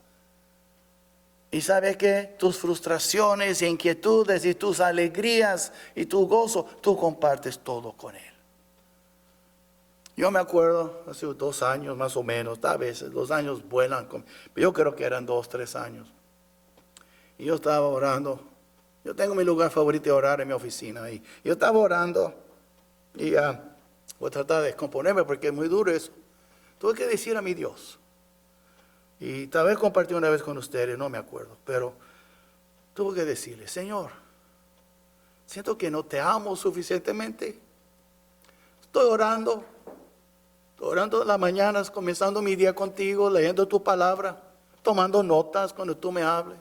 Y sabe que tus frustraciones, inquietudes y tus alegrías y tu gozo, tú compartes todo con Él. Yo me acuerdo, hace 2 años más o menos, a veces los años vuelan, yo creo que eran 2, 3 años. Y yo estaba orando, yo tengo mi lugar favorito de orar en mi oficina. Y yo estaba orando y voy a tratar de descomponerme porque es muy duro eso. Tuve que decir a mi Dios. Y tal vez compartí una vez con ustedes, no me acuerdo, pero tuve que decirle, Señor, siento que no te amo suficientemente. Estoy orando en las mañanas, comenzando mi día contigo, leyendo tu palabra, tomando notas cuando tú me hables.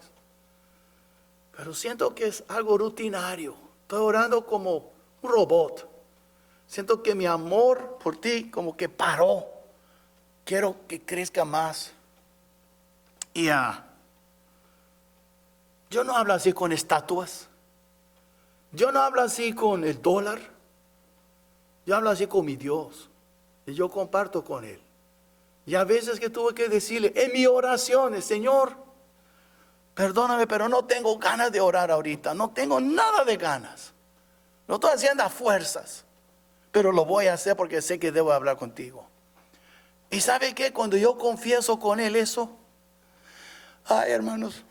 Pero siento que es algo rutinario. Estoy orando como un robot. Siento que mi amor por ti como que paró. Quiero que crezca más. Y yo no hablo así con estatuas. Yo no hablo así con el dólar. Yo hablo así con mi Dios. Y yo comparto con Él. Y a veces que tuve que decirle en mi oración, Señor, perdóname, pero no tengo ganas de orar ahorita. No tengo nada de ganas. Lo estoy haciendo a fuerzas. Pero lo voy a hacer porque sé que debo hablar contigo. ¿Y sabe qué? Cuando yo confieso con Él eso, ay, hermanos,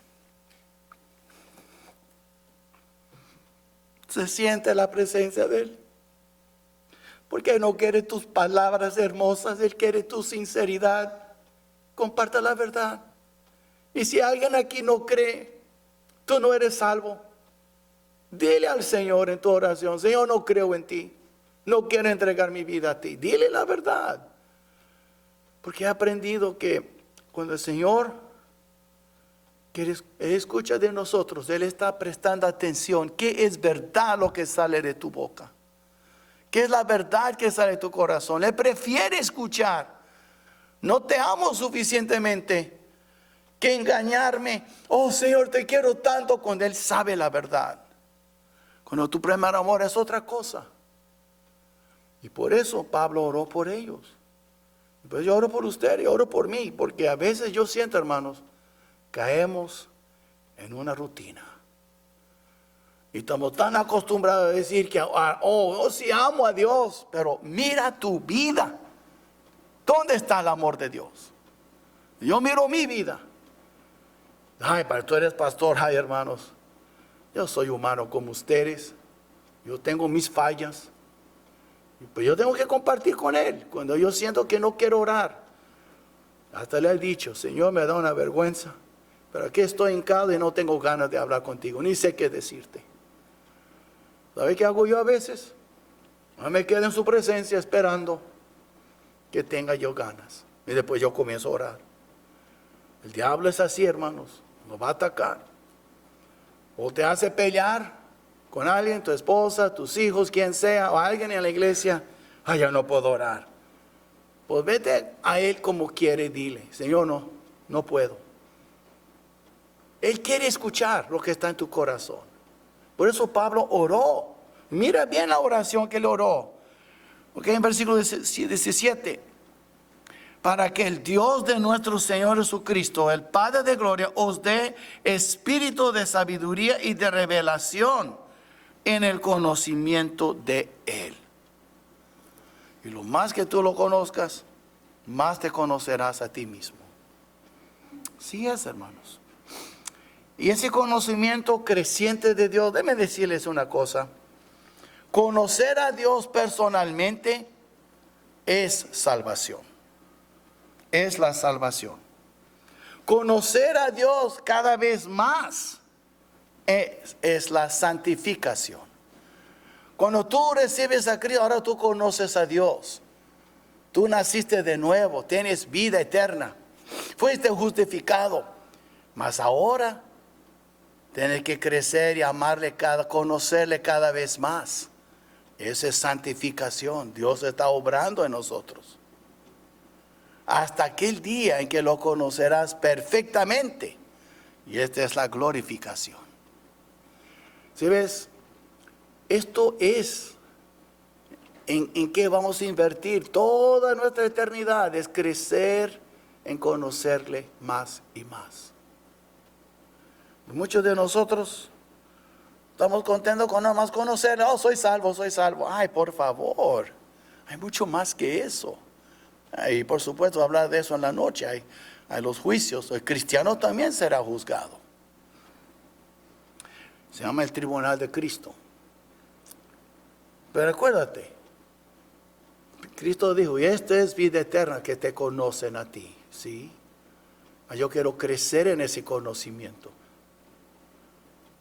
se siente la presencia de Él. Porque Él no quiere tus palabras hermosas, Él quiere tu sinceridad. Comparta la verdad. Y si alguien aquí no cree, tú no eres salvo, dile al Señor en tu oración, Señor, no creo en ti, no quiero entregar mi vida a ti. Dile la verdad. Porque he aprendido que cuando el Señor escucha de nosotros, Él está prestando atención. ¿Qué es verdad lo que sale de tu boca? ¿Qué es la verdad que sale de tu corazón? Él prefiere escuchar. No te amo suficientemente que engañarme. Oh Señor, te quiero tanto, cuando Él sabe la verdad. Cuando tu primer amor es otra cosa. Y por eso Pablo oró por ellos. Pues yo oro por usted y oro por mí. Porque a veces yo siento, hermanos, caemos en una rutina. Y estamos tan acostumbrados a decir que, sí amo a Dios, pero mira tu vida. ¿Dónde está el amor de Dios? Yo miro mi vida. Ay, pero tú eres pastor, ay, hermanos. Yo soy humano como ustedes. Yo tengo mis fallas. Pues yo tengo que compartir con Él. Cuando yo siento que no quiero orar, hasta le he dicho, Señor, me da una vergüenza, pero aquí estoy hincado y no tengo ganas de hablar contigo, ni sé qué decirte. ¿Sabe qué hago yo a veces? No me quedo en su presencia esperando que tenga yo ganas. Y después yo comienzo a orar. El diablo es así, hermanos. Nos va a atacar. O te hace pelear con alguien, tu esposa, tus hijos, quien sea, o alguien en la iglesia, ay, ya no puedo orar. Pues vete a Él como quiere y dile, Señor, no puedo. Él quiere escuchar lo que está en tu corazón. Por eso Pablo oró. Mira bien la oración que él oró. Ok, en versículo 17. Para que el Dios de nuestro Señor Jesucristo, el Padre de gloria, os dé espíritu de sabiduría y de revelación en el conocimiento de Él. Y lo más que tú lo conozcas, más te conocerás a ti mismo. Sí es, hermanos. Y ese conocimiento creciente de Dios, déjenme decirles una cosa. Conocer a Dios personalmente es salvación. Es la salvación. Conocer a Dios cada vez más es la santificación. Cuando tú recibes a Cristo, ahora tú conoces a Dios. Tú naciste de nuevo, tienes vida eterna. Fuiste justificado. Mas ahora tienes que crecer y amarle conocerle cada vez más. Esa es santificación. Dios está obrando en nosotros. Hasta aquel día en que lo conocerás perfectamente. Y esta es la glorificación. ¿Sí ves? Esto es en qué vamos a invertir toda nuestra eternidad. Es crecer en conocerle más y más. Muchos de nosotros estamos contentos con nada más conocerle. Oh, soy salvo, soy salvo. Ay, por favor. Hay mucho más que eso. Y por supuesto hablar de eso en la noche. Hay los juicios. El cristiano también será juzgado. Se llama el tribunal de Cristo. Pero acuérdate, Cristo dijo, y esta es vida eterna, que te conocen a ti. ¿Sí? Yo quiero crecer en ese conocimiento.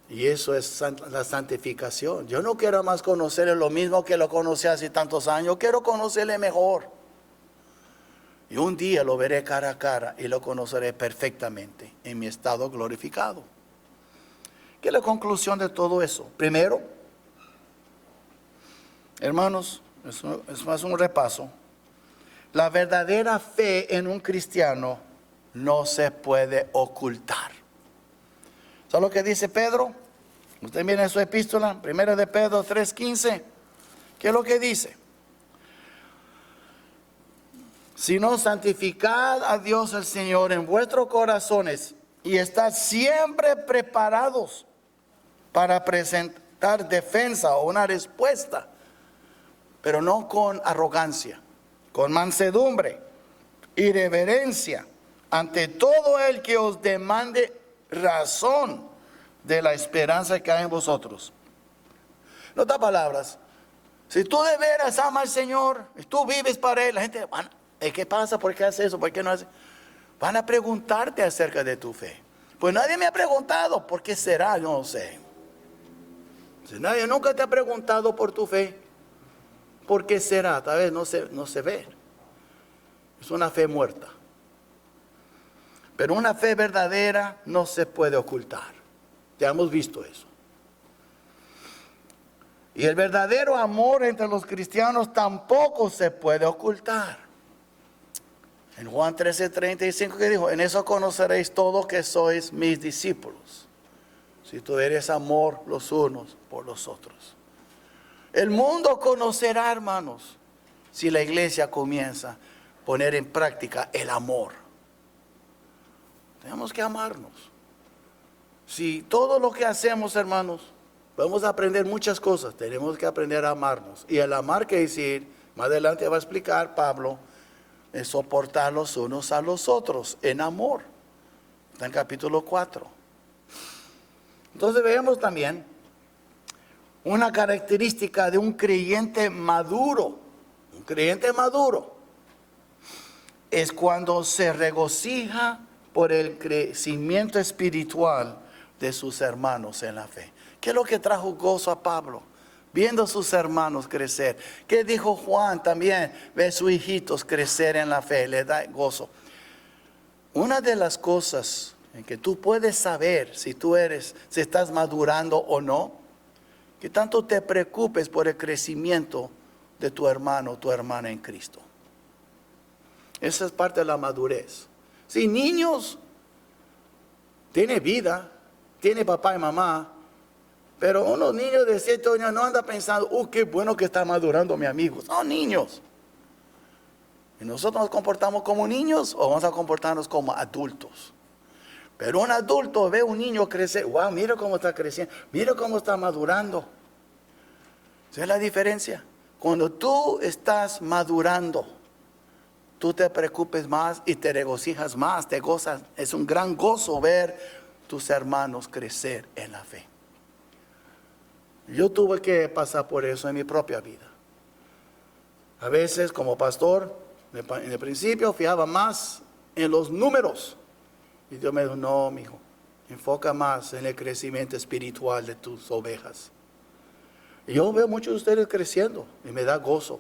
Y eso es la santificación. Yo no quiero más conocerle lo mismo que lo conocí hace tantos años. Yo quiero conocerle mejor. Y un día lo veré cara a cara y lo conoceré perfectamente en mi estado glorificado. ¿Qué es la conclusión de todo eso? Primero, hermanos, es más un repaso. La verdadera fe en un cristiano no se puede ocultar. ¿Sabes lo que dice Pedro? Usted mira en su epístola, 1 de Pedro 3:15. ¿Qué es lo que dice? Sino santificad a Dios el Señor en vuestros corazones y estad siempre preparados para presentar defensa o una respuesta, pero no con arrogancia, con mansedumbre y reverencia ante todo el que os demande razón de la esperanza que hay en vosotros. En otras palabras, si tú de veras amas al Señor, y tú vives para Él, la gente, ¿qué pasa? ¿Por qué hace eso? ¿Por qué no hace? Van a preguntarte acerca de tu fe. Pues nadie me ha preguntado, ¿por qué será? Yo no sé. Si nadie nunca te ha preguntado por tu fe, ¿por qué será? Tal vez no se ve. Es una fe muerta. Pero una fe verdadera no se puede ocultar. Ya hemos visto eso. Y el verdadero amor entre los cristianos tampoco se puede ocultar. En Juan 13:35 que dijo, en eso conoceréis todos que sois mis discípulos, si tuviereis amor los unos por los otros. El mundo conocerá, hermanos, si la iglesia comienza a poner en práctica el amor. Tenemos que amarnos. Si todo lo que hacemos, hermanos, vamos a aprender muchas cosas, tenemos que aprender a amarnos. Y el amar, que decir, más adelante va a explicar Pablo, es soportar los unos a los otros en amor. Está en capítulo 4. Entonces vemos también una característica de un creyente maduro. Un creyente maduro es cuando se regocija por el crecimiento espiritual de sus hermanos en la fe. ¿Qué es lo que trajo gozo a Pablo? Viendo a sus hermanos crecer. ¿Qué dijo Juan también? Ve a sus hijitos crecer en la fe, le da gozo. Una de las cosas en que tú puedes saber si estás madurando o no, Que tanto te preocupes por el crecimiento de tu hermano o tu hermana en Cristo. Esa es parte de la madurez. Si niños tienen vida, tiene papá y mamá, pero unos niños de 7 años no andan pensando, qué bueno que está madurando mi amigo. Son niños. ¿Y nosotros nos comportamos como niños o vamos a comportarnos como adultos? Pero un adulto ve a un niño crecer, wow, mira cómo está creciendo, mira cómo está madurando. ¿Esa es la diferencia? Cuando tú estás madurando, tú te preocupes más y te regocijas más, te gozas. Es un gran gozo ver tus hermanos crecer en la fe. Yo tuve que pasar por eso en mi propia vida. A veces como pastor, en el principio fijaba más en los números. Y Dios me dijo, no, mijo, enfoca más en el crecimiento espiritual de tus ovejas. Y yo veo muchos de ustedes creciendo y me da gozo.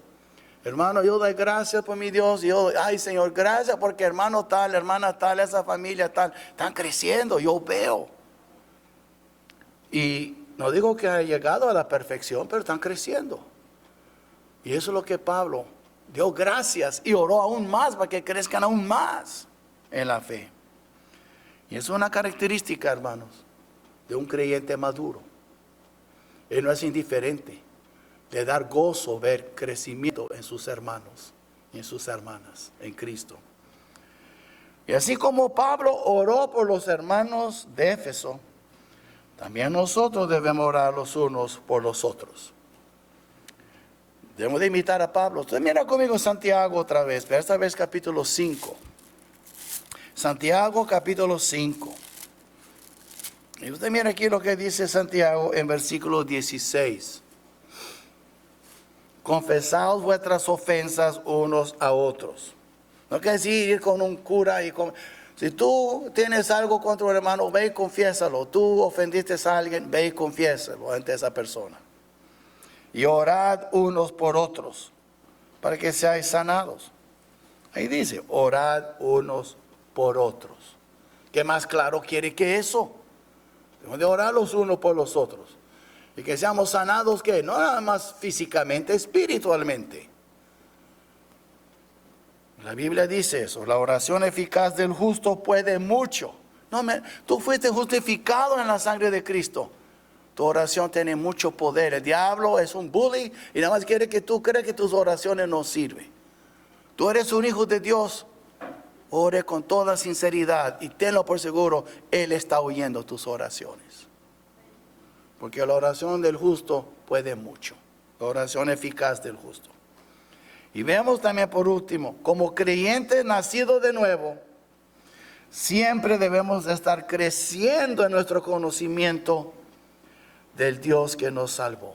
Hermano, yo doy gracias por mi Dios. Ay, Señor, gracias porque hermano tal, hermana tal, esa familia tal, están creciendo. Yo veo. Y no digo que haya llegado a la perfección, pero están creciendo. Y eso es lo que Pablo dio gracias y oró aún más para que crezcan aún más en la fe. Y es una característica, hermanos, de un creyente maduro. Él no es indiferente. De dar gozo ver crecimiento en sus hermanos y en sus hermanas en Cristo. Y así como Pablo oró por los hermanos de Éfeso, también nosotros debemos orar los unos por los otros. Debemos de imitar a Pablo. Usted mira conmigo Santiago otra vez, pero esta vez capítulo 5. Santiago capítulo 5. Y usted mira aquí lo que dice Santiago en versículo 16. Confesaos vuestras ofensas unos a otros. No quiere decir ir con un cura y si tú tienes algo contra un hermano, ve y confiésalo. Tú ofendiste a alguien, ve y confiésalo ante esa persona. Y orad unos por otros, para que seáis sanados. Ahí dice, orad unos por otros. ¿Qué más claro quiere que eso? Debemos de orar los unos por los otros. Y que seamos sanados, ¿qué? No nada más físicamente, espiritualmente. La Biblia dice eso, la oración eficaz del justo puede mucho. Tú fuiste justificado en la sangre de Cristo. Tu oración tiene mucho poder. El diablo es un bully y nada más quiere que tú creas que tus oraciones no sirven. Tú eres un hijo de Dios. Ore con toda sinceridad y tenlo por seguro, Él está oyendo tus oraciones. Porque la oración del justo puede mucho. La oración eficaz del justo. Y vemos también por último, como creyentes nacidos de nuevo, siempre debemos estar creciendo en nuestro conocimiento del Dios que nos salvó.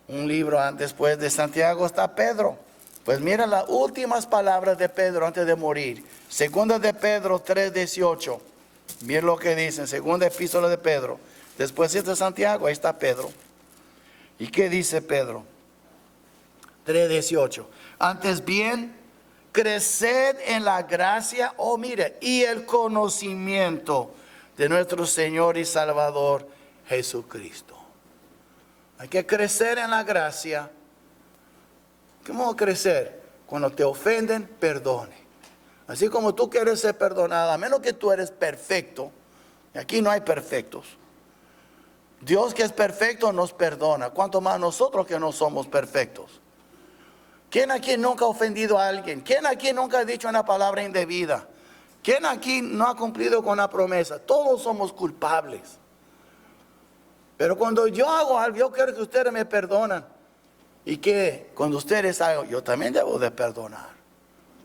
Un libro después de Santiago está Pedro. Pues mira las últimas palabras de Pedro antes de morir. Segunda de Pedro 3:18. Mira lo que dice, segunda epístola de Pedro. Después de Santiago, ahí está Pedro. ¿Y qué dice Pedro? 3:18. Antes bien, creced en la gracia, mire, y el conocimiento de nuestro Señor y Salvador Jesucristo. Hay que crecer en la gracia. ¿Cómo crecer? Cuando te ofenden, perdone. Así como tú quieres ser perdonado, a menos que tú eres perfecto. Aquí no hay perfectos. Dios que es perfecto nos perdona. ¿Cuánto más nosotros que no somos perfectos? ¿Quién aquí nunca ha ofendido a alguien? ¿Quién aquí nunca ha dicho una palabra indebida? ¿Quién aquí no ha cumplido con la promesa? Todos somos culpables. Pero cuando yo hago algo, yo quiero que ustedes me perdonan. Y que cuando ustedes hagan, yo también debo de perdonar.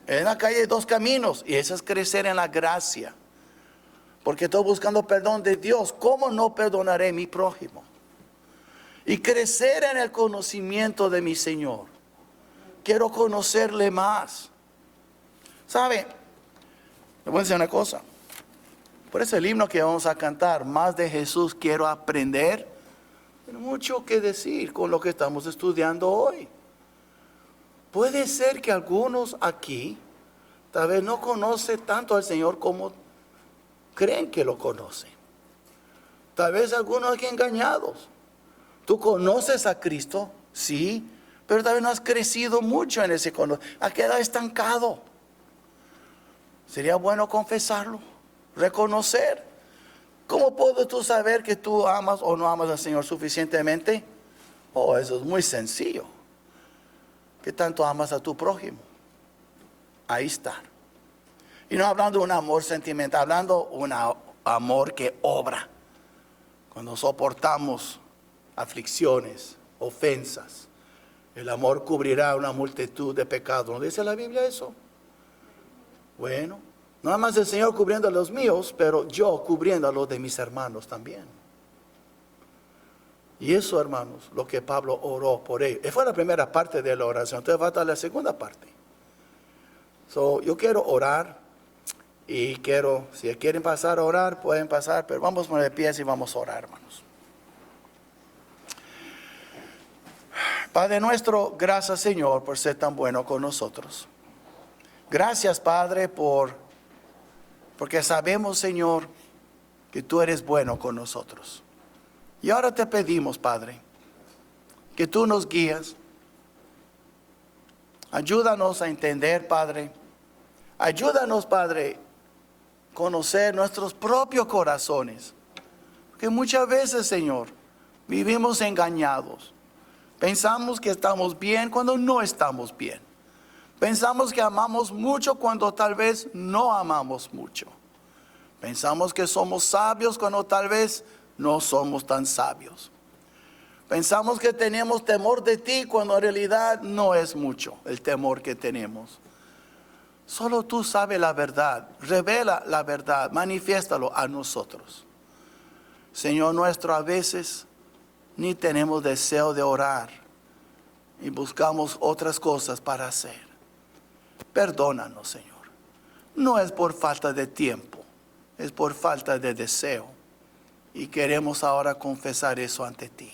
En la calle hay dos caminos y eso es crecer en la gracia. Porque estoy buscando perdón de Dios. ¿Cómo no perdonaré a mi prójimo? Y crecer en el conocimiento de mi Señor. Quiero conocerle más. ¿Sabe? Le voy a decir una cosa. Por eso el himno que vamos a cantar, más de Jesús quiero aprender. Tiene mucho que decir con lo que estamos estudiando hoy. Puede ser que algunos aquí tal vez no conocen tanto al Señor como creen que lo conocen. Tal vez algunos aquí engañados. Tú conoces a Cristo, sí, pero todavía no has crecido mucho en ese conocimiento. Has quedado estancado. Sería bueno confesarlo, reconocer. ¿Cómo puedes tú saber que tú amas o no amas al Señor suficientemente? Oh, eso es muy sencillo. ¿Qué tanto amas a tu prójimo? Ahí está. Y no hablando de un amor sentimental, hablando de un amor que obra. Cuando soportamos aflicciones, ofensas, el amor cubrirá una multitud de pecados. ¿No dice la Biblia eso? Bueno, no nada más el Señor cubriendo a los míos, pero yo cubriendo a los de mis hermanos también. Y eso, hermanos, lo que Pablo oró por ellos. Esa fue la primera parte de la oración. Entonces va a estar la segunda parte. Yo quiero orar. Y quiero, si quieren pasar a orar, pueden pasar, pero vamos a poner de pies y vamos a orar, hermanos. Padre nuestro, gracias, Señor, por ser tan bueno con nosotros. Gracias, Padre, porque sabemos, Señor, que tú eres bueno con nosotros. Y ahora te pedimos, Padre, que tú nos guías. Ayúdanos a entender, Padre. Ayúdanos, Padre, conocer nuestros propios corazones. Porque muchas veces, Señor, vivimos engañados. Pensamos que estamos bien cuando no estamos bien. Pensamos que amamos mucho cuando tal vez no amamos mucho. Pensamos que somos sabios cuando tal vez no somos tan sabios. Pensamos que tenemos temor de ti cuando en realidad no es mucho el temor que tenemos. Solo tú sabes la verdad, revela la verdad, manifiéstalo a nosotros. Señor nuestro, a veces ni tenemos deseo de orar y buscamos otras cosas para hacer. Perdónanos, Señor. No es por falta de tiempo, es por falta de deseo. Y queremos ahora confesar eso ante ti.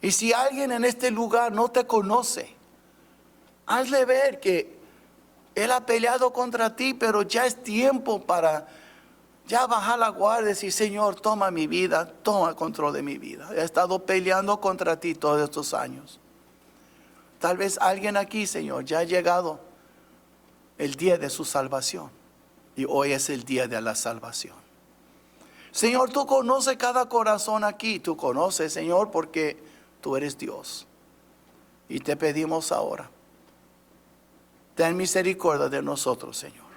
Y si alguien en este lugar no te conoce, hazle ver que Él ha peleado contra ti, pero ya es tiempo para ya bajar la guardia y decir, Señor, toma mi vida, toma control de mi vida. He estado peleando contra ti todos estos años. Tal vez alguien aquí, Señor, ya ha llegado el día de su salvación. Y hoy es el día de la salvación. Señor, tú conoces cada corazón aquí. Tú conoces, Señor, porque tú eres Dios. Y te pedimos ahora, ten misericordia de nosotros, Señor.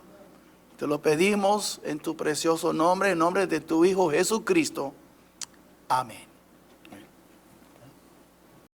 Te lo pedimos en tu precioso nombre, en nombre de tu Hijo Jesucristo. Amén.